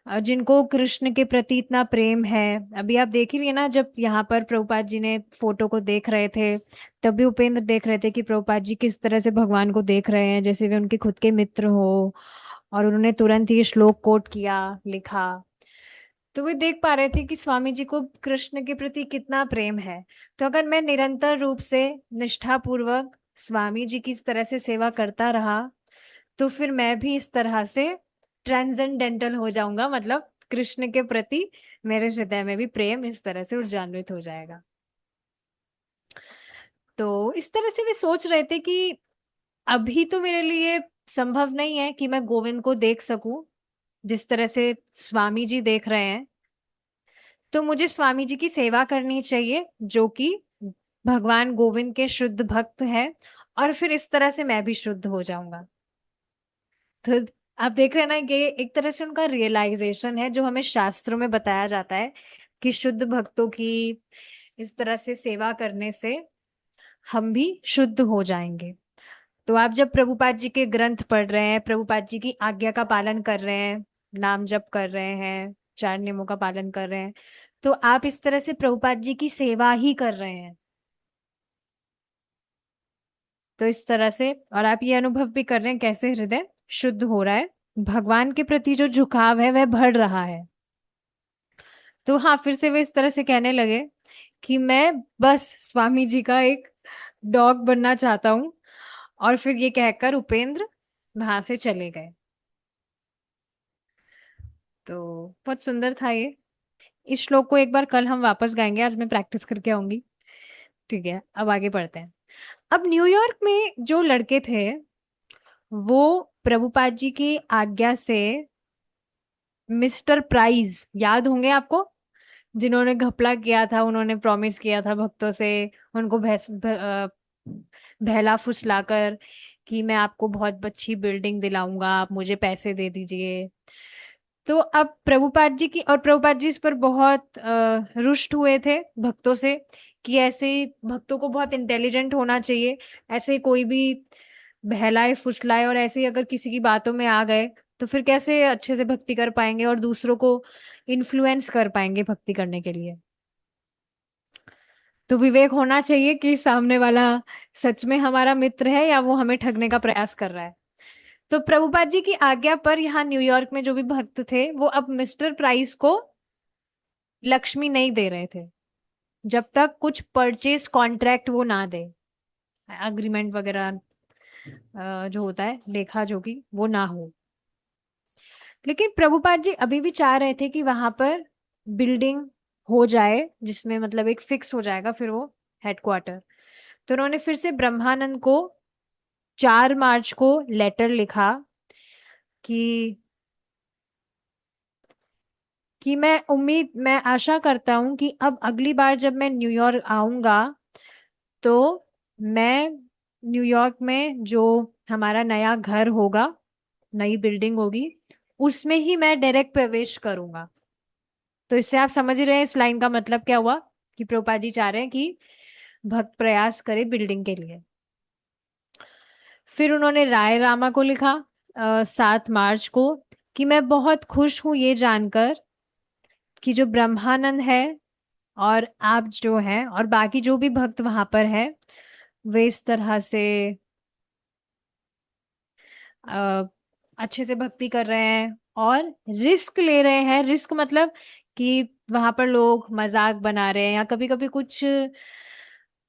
जिनको कृष्ण के प्रति इतना प्रेम है, अभी आप देख ही रही है ना, जब यहाँ पर प्रभुपाद जी ने फोटो को देख रहे थे, तब भी उपेंद्र देख रहे थे कि प्रभुपाद जी किस तरह से भगवान को देख रहे हैं, जैसे वे उनके खुद के मित्र हो। और उन्होंने तुरंत ये श्लोक कोट किया, लिखा। तो वे देख पा रहे थे कि स्वामी जी को कृष्ण के प्रति कितना प्रेम है। तो अगर मैं निरंतर रूप से निष्ठा पूर्वक स्वामी जी की इस तरह से सेवा करता रहा, तो फिर मैं भी इस तरह से ट्रांसेंडेंटल हो जाऊंगा, मतलब कृष्ण के प्रति मेरे हृदय में भी प्रेम इस तरह से ऊर्जान्वित हो जाएगा। तो इस तरह से वे सोच रहे थे कि अभी तो मेरे लिए संभव नहीं है कि मैं गोविंद को देख सकूं जिस तरह से स्वामी जी देख रहे हैं। तो मुझे स्वामी जी की सेवा करनी चाहिए, जो कि भगवान गोविंद के शुद्ध भक्त है, और फिर इस तरह से मैं भी शुद्ध हो जाऊंगा। तो आप देख रहे हैं ना, ये एक तरह से उनका रियलाइजेशन है जो हमें शास्त्रों में बताया जाता है कि शुद्ध भक्तों की इस तरह से सेवा करने से हम भी शुद्ध हो जाएंगे। तो आप जब प्रभुपाद जी के ग्रंथ पढ़ रहे हैं, प्रभुपाद जी की आज्ञा का पालन कर रहे हैं, नाम जप कर रहे हैं, चार नियमों का पालन कर रहे हैं, तो आप इस तरह से प्रभुपाद जी की सेवा ही कर रहे हैं। तो इस तरह से, और आप ये अनुभव भी कर रहे हैं कैसे हृदय शुद्ध हो रहा है, भगवान के प्रति जो झुकाव है वह बढ़ रहा है। तो हाँ, फिर से वे इस तरह से कहने लगे कि मैं बस स्वामी जी का एक डॉग बनना चाहता हूँ। और फिर ये कहकर उपेंद्र वहां से चले गए। तो बहुत सुंदर था ये। इस श्लोक को एक बार कल हम वापस गाएंगे, आज मैं प्रैक्टिस करके आऊंगी। ठीक है, अब आगे पढ़ते हैं। अब न्यूयॉर्क में जो लड़के थे, वो प्रभुपाद जी की आज्ञा से मिस्टर प्राइज, याद होंगे आपको, जिन्होंने घपला किया था, उन्होंने प्रॉमिस किया था भक्तों से, उनको बहला फुसलाकर कि मैं आपको बहुत अच्छी बिल्डिंग दिलाऊंगा, आप मुझे पैसे दे दीजिए। तो अब प्रभुपाद जी की, और प्रभुपाद जी इस पर बहुत रुष्ट हुए थे भक्तों से कि ऐसे ही भक्तों को बहुत इंटेलिजेंट होना चाहिए, ऐसे कोई भी बहलाए फुसलाए और ऐसे ही अगर किसी की बातों में आ गए तो फिर कैसे अच्छे से भक्ति कर पाएंगे और दूसरों को इन्फ्लुएंस कर पाएंगे भक्ति करने के लिए। तो विवेक होना चाहिए कि सामने वाला सच में हमारा मित्र है या वो हमें ठगने का प्रयास कर रहा है। तो प्रभुपाद जी की आज्ञा पर यहाँ न्यूयॉर्क में जो भी भक्त थे वो अब मिस्टर प्राइस को लक्ष्मी नहीं दे रहे थे, जब तक कुछ परचेज कॉन्ट्रैक्ट वो ना दे, अग्रीमेंट वगैरह जो होता है लेखा जोखी वो ना हो। लेकिन प्रभुपाद जी अभी भी चाह रहे थे कि वहां पर बिल्डिंग हो जाए जिसमें मतलब एक फिक्स हो जाएगा फिर वो हेडक्वार्टर। तो उन्होंने फिर से ब्रह्मानंद को 4 मार्च को लेटर लिखा कि मैं आशा करता हूं कि अब अगली बार जब मैं न्यूयॉर्क आऊंगा तो मैं न्यूयॉर्क में जो हमारा नया घर होगा, नई बिल्डिंग होगी, उसमें ही मैं डायरेक्ट प्रवेश करूंगा। तो इससे आप समझ ही रहे हैं इस लाइन का मतलब क्या हुआ, कि प्रभुपाद जी चाह रहे हैं कि भक्त प्रयास करे बिल्डिंग के लिए। फिर उन्होंने राय रामा को लिखा 7 मार्च को कि मैं बहुत खुश हूं ये जानकर कि जो ब्रह्मानंद है और आप जो हैं और बाकी जो भी भक्त वहां पर है वे इस तरह से अ, अच्छे से भक्ति कर रहे हैं और रिस्क ले रहे हैं। रिस्क मतलब कि वहां पर लोग मजाक बना रहे हैं या कभी कभी कुछ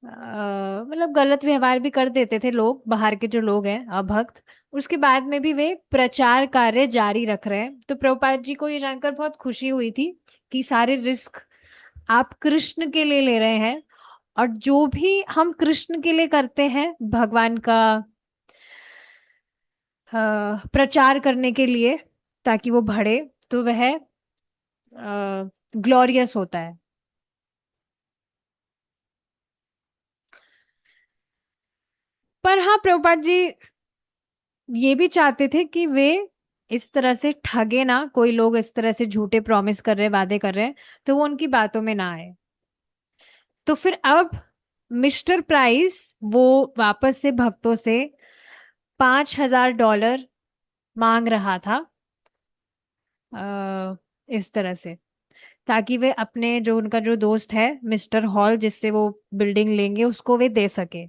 मतलब गलत व्यवहार भी कर देते थे लोग, बाहर के जो लोग हैं भक्त, उसके बाद में भी वे प्रचार कार्य जारी रख रहे हैं। तो प्रभुपाद जी को ये जानकर बहुत खुशी हुई थी कि सारे रिस्क आप कृष्ण के लिए ले रहे हैं, और जो भी हम कृष्ण के लिए करते हैं भगवान का प्रचार करने के लिए ताकि वो बढ़े, तो वह ग्लोरियस होता है। पर हाँ प्रभुपाद जी ये भी चाहते थे कि वे इस तरह से ठगे ना, कोई लोग इस तरह से झूठे प्रॉमिस कर रहे, वादे कर रहे हैं, तो वो उनकी बातों में ना आए। तो फिर अब मिस्टर प्राइस वो वापस से भक्तों से $5,000 मांग रहा था, इस तरह से, ताकि वे अपने जो उनका जो दोस्त है मिस्टर हॉल जिससे वो बिल्डिंग लेंगे उसको वे दे सके।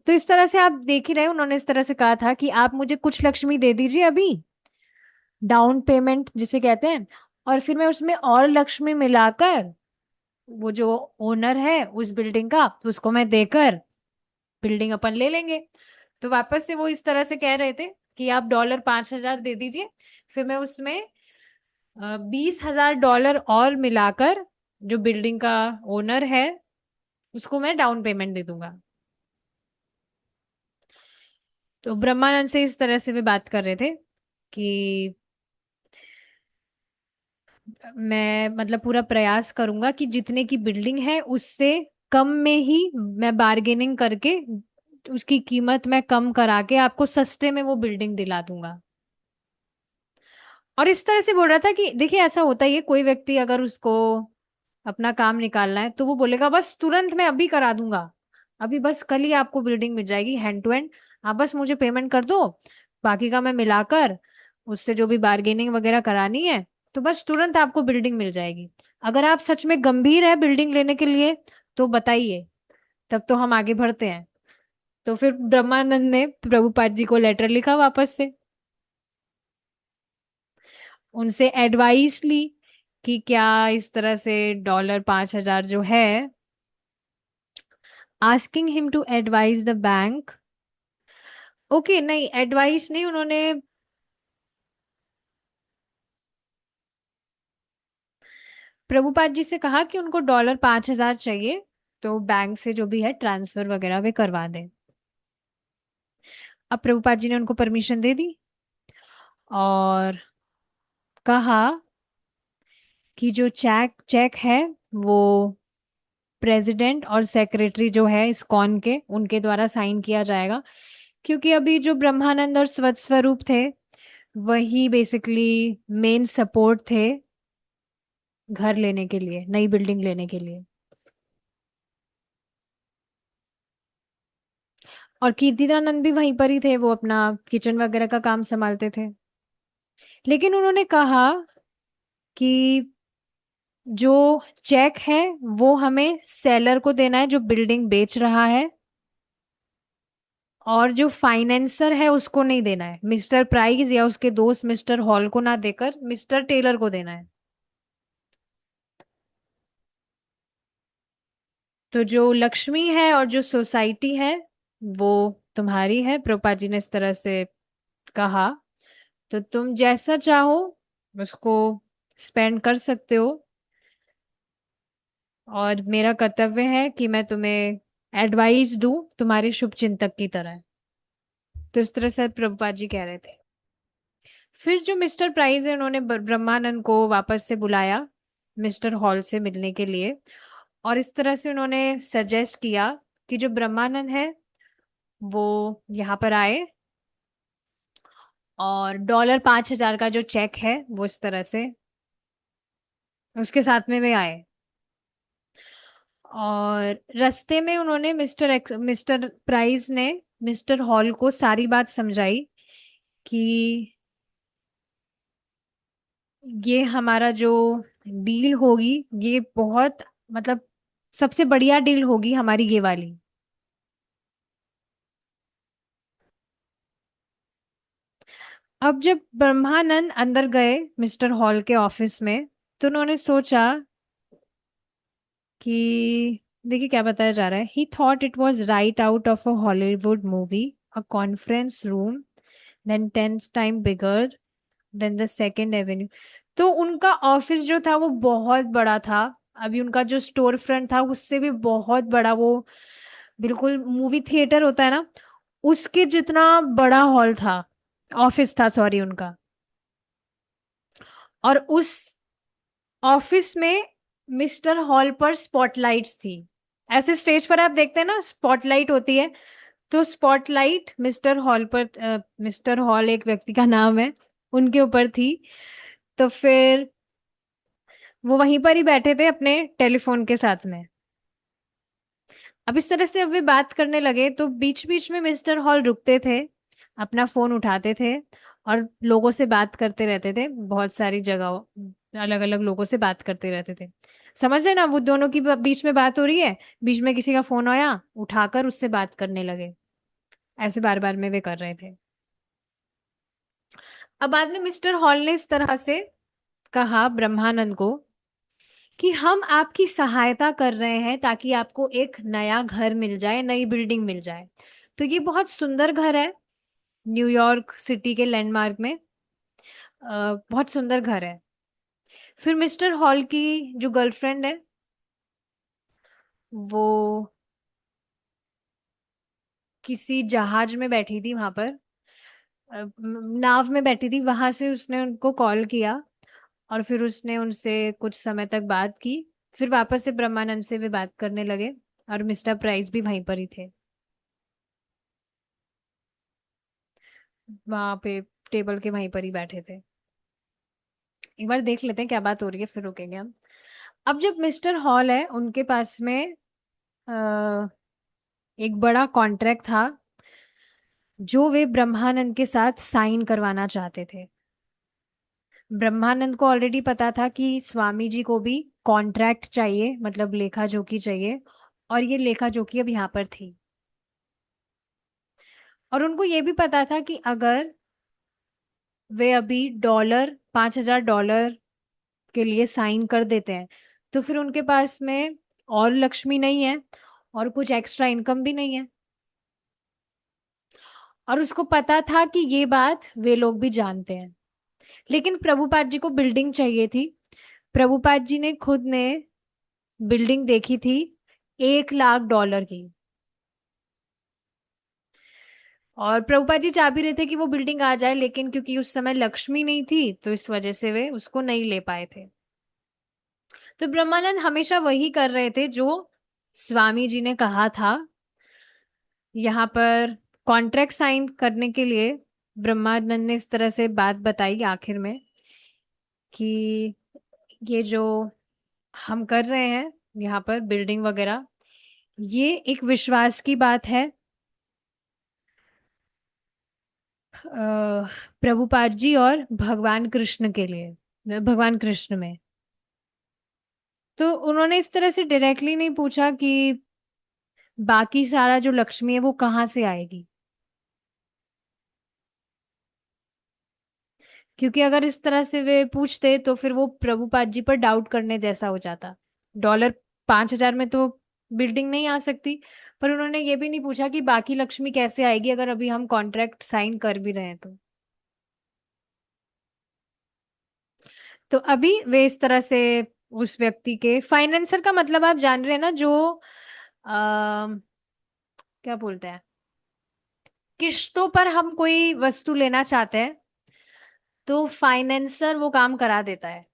तो इस तरह से आप देख ही रहे, उन्होंने इस तरह से कहा था कि आप मुझे कुछ लक्ष्मी दे दीजिए अभी, डाउन पेमेंट जिसे कहते हैं, और फिर मैं उसमें और लक्ष्मी मिलाकर वो जो ओनर है उस बिल्डिंग का तो उसको मैं देकर बिल्डिंग अपन ले लेंगे। तो वापस से वो इस तरह से कह रहे थे कि आप $5,000 दे दीजिए, फिर मैं उसमें $20,000 और मिलाकर जो बिल्डिंग का ओनर है उसको मैं डाउन पेमेंट दे दूंगा। तो ब्रह्मानंद से इस तरह से वे बात कर रहे थे कि मैं मतलब पूरा प्रयास करूंगा कि जितने की बिल्डिंग है उससे कम में ही मैं बार्गेनिंग करके उसकी कीमत मैं कम करा के आपको सस्ते में वो बिल्डिंग दिला दूंगा। और इस तरह से बोल रहा था कि देखिए ऐसा होता ही है, कोई व्यक्ति अगर उसको अपना काम निकालना है तो वो बोलेगा बस तुरंत मैं अभी करा दूंगा, अभी बस कल ही आपको बिल्डिंग मिल जाएगी हैंड टू हैंड, आप बस मुझे पेमेंट कर दो, बाकी का मैं मिलाकर उससे जो भी बार्गेनिंग वगैरह करानी है तो बस तुरंत आपको बिल्डिंग मिल जाएगी। अगर आप सच में गंभीर है बिल्डिंग लेने के लिए तो बताइए, तब तो हम आगे बढ़ते हैं। तो फिर ब्रह्मानंद ने प्रभुपाद जी को लेटर लिखा वापस से, उनसे एडवाइस ली कि क्या इस तरह से $5,000 जो है, asking him to advise the bank. Okay नहीं, एडवाइस नहीं, उन्होंने प्रभुपाद जी से कहा कि उनको $5,000 चाहिए, तो बैंक से जो भी है ट्रांसफर वगैरह वे करवा दें। अब प्रभुपाद जी ने उनको परमिशन दे दी और कहा कि जो चेक चेक है वो प्रेसिडेंट और सेक्रेटरी जो है इस्कॉन के, उनके द्वारा साइन किया जाएगा, क्योंकि अभी जो ब्रह्मानंद और स्वच्छ स्वरूप थे वही बेसिकली मेन सपोर्ट थे घर लेने के लिए, नई बिल्डिंग लेने के लिए। और कीर्तिदानंद भी वहीं पर ही थे, वो अपना किचन वगैरह का काम संभालते थे। लेकिन उन्होंने कहा कि जो चेक है वो हमें सेलर को देना है जो बिल्डिंग बेच रहा है, और जो फाइनेंसर है उसको नहीं देना है, मिस्टर प्राइस या उसके दोस्त मिस्टर हॉल को ना देकर मिस्टर टेलर को देना है। तो जो लक्ष्मी है और जो सोसाइटी है वो तुम्हारी है, प्रभुपाद जी ने इस तरह से कहा। तो तुम जैसा चाहो उसको स्पेंड कर सकते हो, और मेरा कर्तव्य है कि मैं तुम्हें एडवाइस दूं तुम्हारे शुभ चिंतक की तरह। तो इस तरह से प्रभुपाद जी कह रहे थे। फिर जो मिस्टर प्राइस है उन्होंने ब्रह्मानंद को वापस से बुलाया मिस्टर हॉल से मिलने के लिए, और इस तरह से उन्होंने सजेस्ट किया कि जो ब्रह्मानंद है वो यहाँ पर आए, और $5,000 का जो चेक है वो इस तरह से उसके साथ में वे आए। और रास्ते में उन्होंने मिस्टर प्राइस ने मिस्टर हॉल को सारी बात समझाई कि ये हमारा जो डील होगी ये बहुत, मतलब सबसे बढ़िया डील होगी हमारी ये वाली। अब जब ब्रह्मानंद अंदर गए मिस्टर हॉल के ऑफिस में, तो उन्होंने सोचा कि देखिए क्या बताया जा रहा है। He thought it was right out of a Hollywood movie, a conference room, then 10 time bigger than the second avenue. तो उनका ऑफिस जो था वो बहुत बड़ा था, अभी उनका जो स्टोर फ्रंट था उससे भी बहुत बड़ा, वो बिल्कुल मूवी थिएटर होता है ना उसके जितना बड़ा हॉल था, ऑफिस था सॉरी उनका। और उस ऑफिस में मिस्टर हॉल पर स्पॉटलाइट्स थी। ऐसे स्टेज पर आप देखते हैं ना स्पॉटलाइट होती है, तो स्पॉटलाइट मिस्टर हॉल पर, मिस्टर हॉल एक व्यक्ति का नाम है, उनके ऊपर थी। तो फिर वो वहीं पर ही बैठे थे अपने टेलीफोन के साथ में। अब इस तरह से अब वे बात करने लगे तो बीच बीच में मिस्टर हॉल रुकते थे, अपना फोन उठाते थे और लोगों से बात करते रहते थे, बहुत सारी जगहों अलग अलग लोगों से बात करते रहते थे। समझ रहे ना, वो दोनों की बीच में बात हो रही है, बीच में किसी का फोन आया, उठाकर उससे बात करने लगे। ऐसे बार बार में वे कर रहे थे। अब बाद में मिस्टर हॉल ने इस तरह से कहा ब्रह्मानंद को कि हम आपकी सहायता कर रहे हैं ताकि आपको एक नया घर मिल जाए, नई बिल्डिंग मिल जाए। तो ये बहुत सुंदर घर है, न्यूयॉर्क सिटी के लैंडमार्क में, बहुत सुंदर घर है। फिर मिस्टर हॉल की जो गर्लफ्रेंड है वो किसी जहाज में बैठी थी वहां पर, नाव में बैठी थी, वहां से उसने उनको कॉल किया और फिर उसने उनसे कुछ समय तक बात की। फिर वापस से ब्रह्मानंद से वे बात करने लगे, और मिस्टर प्राइस भी वहीं पर ही थे, वहां पे टेबल के वहीं पर ही बैठे थे। एक बार देख लेते हैं क्या बात हो रही है, फिर रुकेंगे हम। अब जब मिस्टर हॉल है उनके पास में अ, एक बड़ा कॉन्ट्रैक्ट था जो वे ब्रह्मानंद के साथ साइन करवाना चाहते थे। ब्रह्मानंद को ऑलरेडी पता था कि स्वामी जी को भी कॉन्ट्रैक्ट चाहिए, मतलब लेखा जोखी चाहिए, और ये लेखा जोखी अब यहाँ पर थी। और उनको ये भी पता था कि अगर वे अभी $5,000 के लिए साइन कर देते हैं तो फिर उनके पास में और लक्ष्मी नहीं है और कुछ एक्स्ट्रा इनकम भी नहीं है। और उसको पता था कि ये बात वे लोग भी जानते हैं। लेकिन प्रभुपाद जी को बिल्डिंग चाहिए थी। प्रभुपाद जी ने खुद ने बिल्डिंग देखी थी $1,00,000 की, और प्रभुपाद जी चाह भी रहे थे कि वो बिल्डिंग आ जाए, लेकिन क्योंकि उस समय लक्ष्मी नहीं थी तो इस वजह से वे उसको नहीं ले पाए थे। तो ब्रह्मानंद हमेशा वही कर रहे थे जो स्वामी जी ने कहा था। यहाँ पर कॉन्ट्रैक्ट साइन करने के लिए ब्रह्मानंद ने इस तरह से बात बताई आखिर में कि ये जो हम कर रहे हैं यहाँ पर बिल्डिंग वगैरह, ये एक विश्वास की बात है प्रभुपाद जी और भगवान कृष्ण के लिए, भगवान कृष्ण में। तो उन्होंने इस तरह से डायरेक्टली नहीं पूछा कि बाकी सारा जो लक्ष्मी है वो कहाँ से आएगी, क्योंकि अगर इस तरह से वे पूछते तो फिर वो प्रभुपाद जी पर डाउट करने जैसा हो जाता। डॉलर 5,000 में तो बिल्डिंग नहीं आ सकती, पर उन्होंने ये भी नहीं पूछा कि बाकी लक्ष्मी कैसे आएगी अगर अभी हम कॉन्ट्रैक्ट साइन कर भी रहे हैं तो अभी वे इस तरह से उस व्यक्ति के फाइनेंसर का मतलब आप जान रहे हैं ना, जो आ, क्या बोलते हैं, किश्तों पर हम कोई वस्तु लेना चाहते हैं तो फाइनेंसर वो काम करा देता है।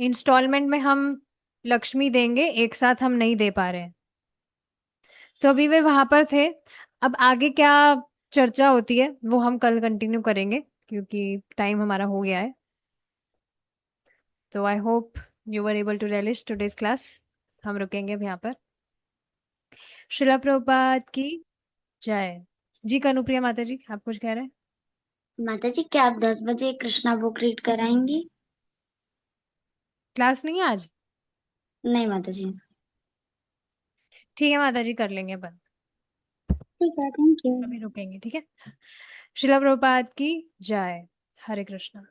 इंस्टॉलमेंट में हम लक्ष्मी देंगे, एक साथ हम नहीं दे पा रहे हैं। तो अभी वे वहां पर थे। अब आगे क्या चर्चा होती है वो हम कल कंटिन्यू करेंगे, क्योंकि टाइम हमारा हो गया है। तो I hope you were able to relish today's class. हम रुकेंगे अब यहाँ पर। शिला प्रभुपाद की जय। जी कनुप्रिया माता जी, आप कुछ कह रहे हैं? माता जी, क्या आप 10 बजे कृष्णा बुक रीड कराएंगी? क्लास नहीं है आज? नहीं माता जी। ठीक है माता जी, कर लेंगे बंद। ठीक है, थैंक यू। अभी रुकेंगे, ठीक है। शिला प्रभुपाद की जय। हरे कृष्णा।